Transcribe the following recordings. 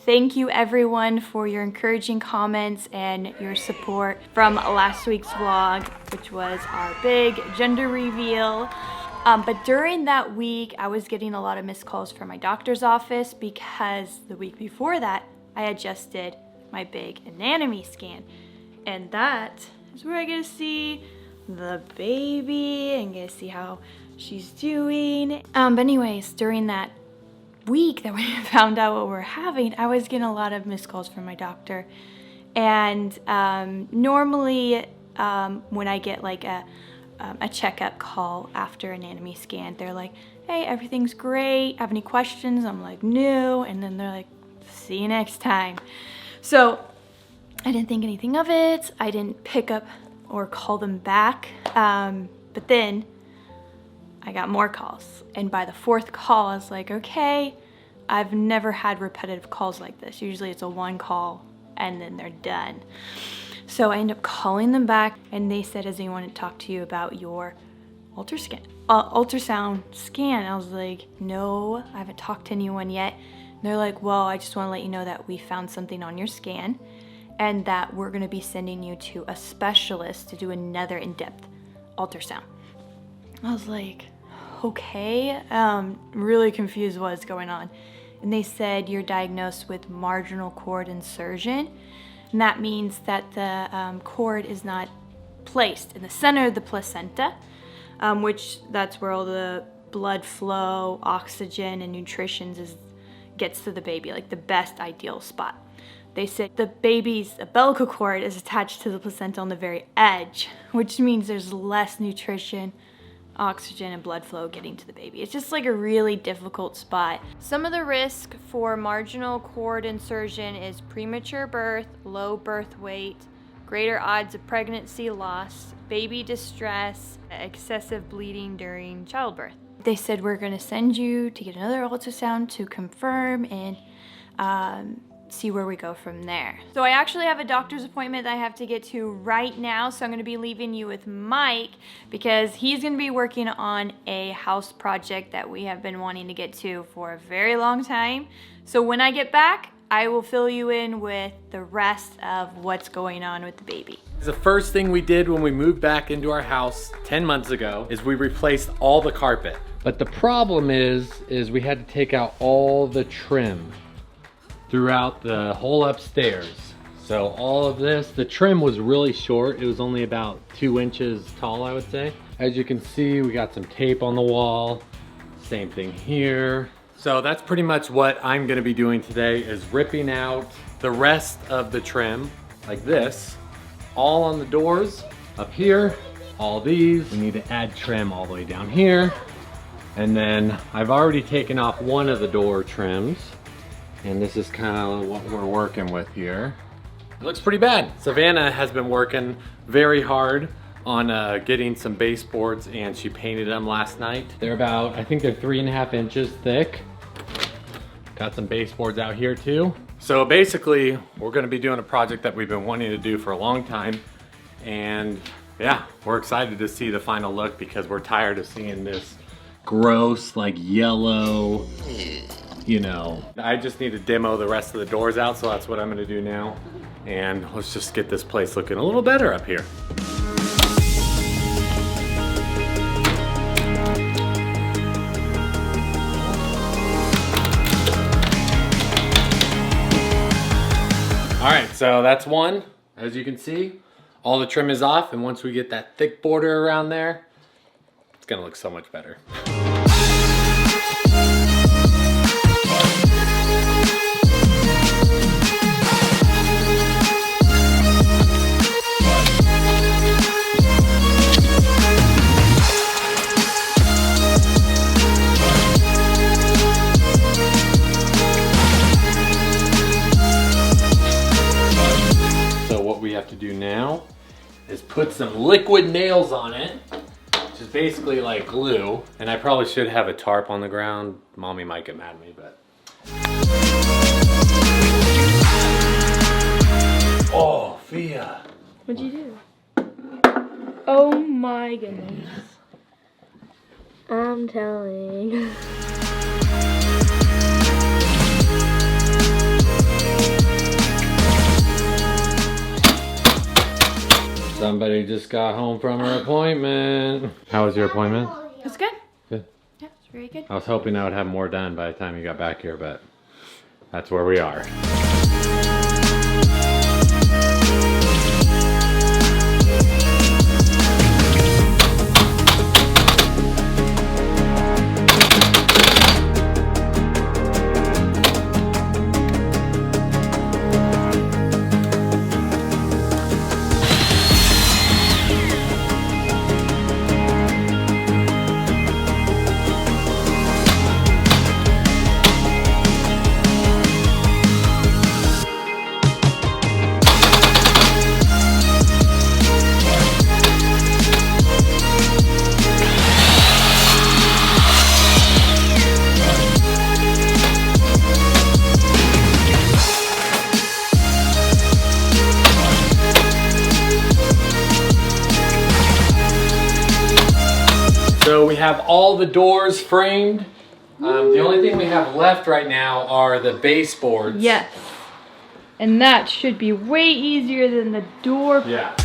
thank you everyone for your encouraging comments and your support from last week's vlog, which was our big gender reveal. But during that week, I was getting a lot of missed calls from my doctor's office because the week before that, I had just did my big anatomy scan. And that is where I get to see the baby and get to see how she's doing. But anyways, during that week that we found out what we're having, I was getting a lot of missed calls from my doctor. And normally when I get like a checkup call after anatomy scan, they're like, hey, everything's great, have any questions? I'm like, no. And then they're like, see you next time. So I didn't think anything of it. I didn't pick up or call them back. But then I got more calls. And by the fourth call, I was like, okay, I've never had repetitive calls like this. Usually it's a one call and then they're done. So I ended up calling them back and they said, does anyone want to talk to you about your ultrasound scan? I was like, no, I haven't talked to anyone yet. And they're like, well, I just want to let you know that we found something on your scan and that we're going to be sending you to a specialist to do another in-depth ultrasound. I was like, okay, really confused what's going on. And they said you're diagnosed with marginal cord insertion. And that means that the cord is not placed in the center of the placenta, which that's where all the blood flow, oxygen, and nutrition gets to the baby, like the best ideal spot. They said the baby's umbilical cord is attached to the placenta on the very edge, which means there's less nutrition, oxygen, and blood flow getting to the baby. It's just like a really difficult spot. Some of the risk for marginal cord insertion is premature birth, low birth weight, greater odds of pregnancy loss, baby distress, excessive bleeding during childbirth. They said we're going to send you to get another ultrasound to confirm and see where we go from there. So I actually have a doctor's appointment that I have to get to right now, so I'm going to be leaving you with Mike because he's going to be working on a house project that we have been wanting to get to for a very long time. So when I get back, I will fill you in with the rest of what's going on with the baby. The first thing we did when we moved back into our house 10 months ago is we replaced all the carpet. But the problem is we had to take out all the trim throughout the whole upstairs. So all of this, the trim was really short. It was only about 2 inches tall, I would say. As you can see, we got some tape on the wall. Same thing here. So that's pretty much what I'm gonna be doing today, is ripping out the rest of the trim, like this, all on the doors, up here, all these. We need to add trim all the way down here. And then I've already taken off one of the door trims. And this is kind of what we're working with here. It looks pretty bad. Savannah has been working very hard on getting some baseboards, and she painted them last night. They're about, I think they're 3.5 inches thick. Got some baseboards out here too. So basically, we're gonna be doing a project that we've been wanting to do for a long time. And yeah, we're excited to see the final look because we're tired of seeing this gross, like yellow, you know. I just need to demo the rest of the doors out, so that's what I'm gonna do now. And let's just get this place looking a little better up here. All right, so that's one. As you can see, all the trim is off, and once we get that thick border around there, it's gonna look so much better. To do now is put some liquid nails on it, which is basically like glue. And I probably should have a tarp on the ground. Mommy might get mad at me, but. Oh, Fia. What'd you do? Oh my goodness. I'm telling. Somebody just got home from her appointment. How was your appointment? It's good. Good. Yeah, it's very good. I was hoping I would have more done by the time you got back here, but that's where we are. So we have all the doors framed. The only thing we have left right now are the baseboards. Yes. And that should be way easier than the door. Yeah.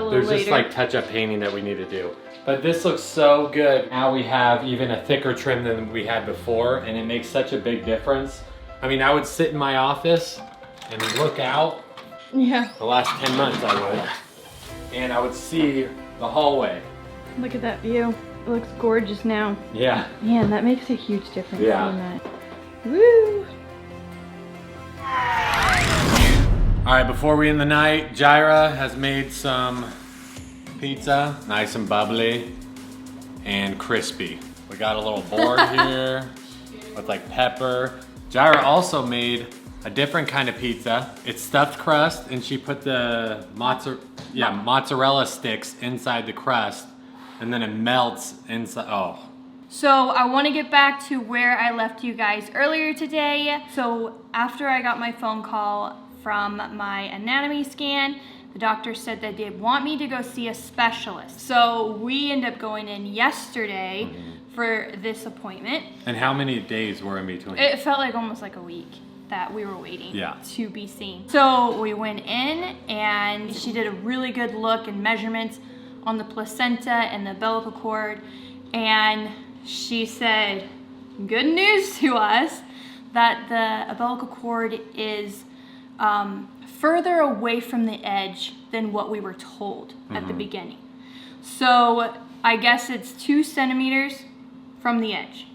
There's just like touch-up painting that we need to do. But this looks so good. Now we have even a thicker trim than we had before, and it makes such a big difference. I mean, I would sit in my office and look out. Yeah. The last 10 months I would. And I would see the hallway. Look at that view. It looks gorgeous now. Yeah. Man, that makes a huge difference. Yeah. Seeing that. Woo! All right, before we end the night, Jirah has made some pizza, nice and bubbly and crispy. We got a little board here with like pepper. Jirah also made a different kind of pizza. It's stuffed crust, and she put the mozzarella sticks inside the crust, and then it melts inside. Oh. So I want to get back to where I left you guys earlier today. So after I got my phone call from my anatomy scan, the doctor said that they want me to go see a specialist. So we ended up going in yesterday for this appointment. And how many days were in between? It felt like almost like a week that we were waiting to be seen. So we went in and she did a really good look and measurements on the placenta and the umbilical cord. And she said, good news to us, that the umbilical cord is further away from the edge than what we were told at the beginning. So I guess it's 2 centimeters from the edge.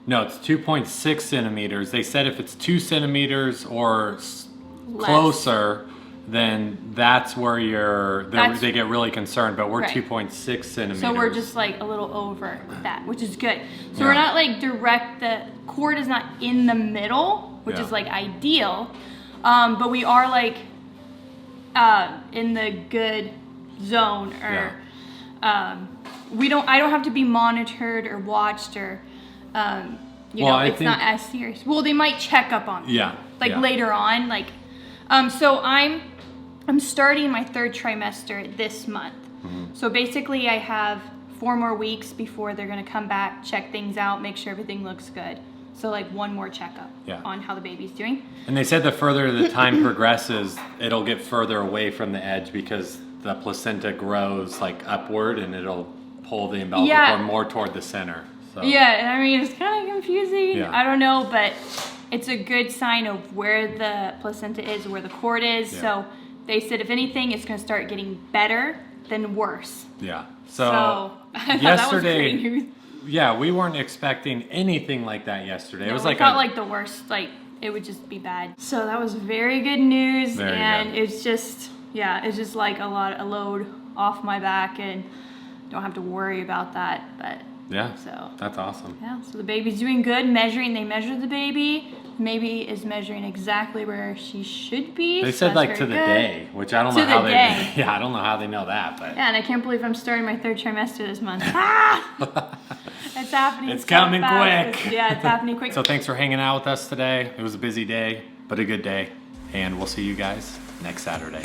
No, it's 2.6 centimeters. They said if it's 2 centimeters or closer, then that's where they get really concerned, but we're 2.6 centimeters. So we're just like a little over that, which is good. So we're not like direct, the cord is not in the middle, which is like ideal. But we are like in the good zone, or I don't have to be monitored or watched, or it's not as serious. Well, they might check up on me later on, so I'm starting my 3rd trimester this month. So basically I have 4 more weeks before they're gonna come back, check things out, make sure everything looks good. So like 1 more checkup on how the baby's doing. And they said the further the time progresses, it'll get further away from the edge because the placenta grows like upward and it'll pull the umbilical cord more toward the center. So. Yeah, and I mean, it's kind of confusing. Yeah. I don't know, but it's a good sign of where the placenta is, where the cord is. Yeah. So they said, if anything, it's going to start getting better than worse. Yeah. So yesterday, that was great news. Yeah, we weren't expecting anything like that yesterday. No, it was like felt like the worst, like it would just be bad. So that was very good news, and it's just like a load off my back, and don't have to worry about that. But yeah, so that's awesome. Yeah, so the baby's doing good. They measured the baby. The baby is measuring exactly where she should be. They said like to the day, which I don't know how they. Yeah, I don't know how they know that, but. Yeah, and I can't believe I'm starting my 3rd trimester this month. It's happening. It's coming quick. Yeah, it's happening quick. So thanks for hanging out with us today. It was a busy day, but a good day, and we'll see you guys next Saturday.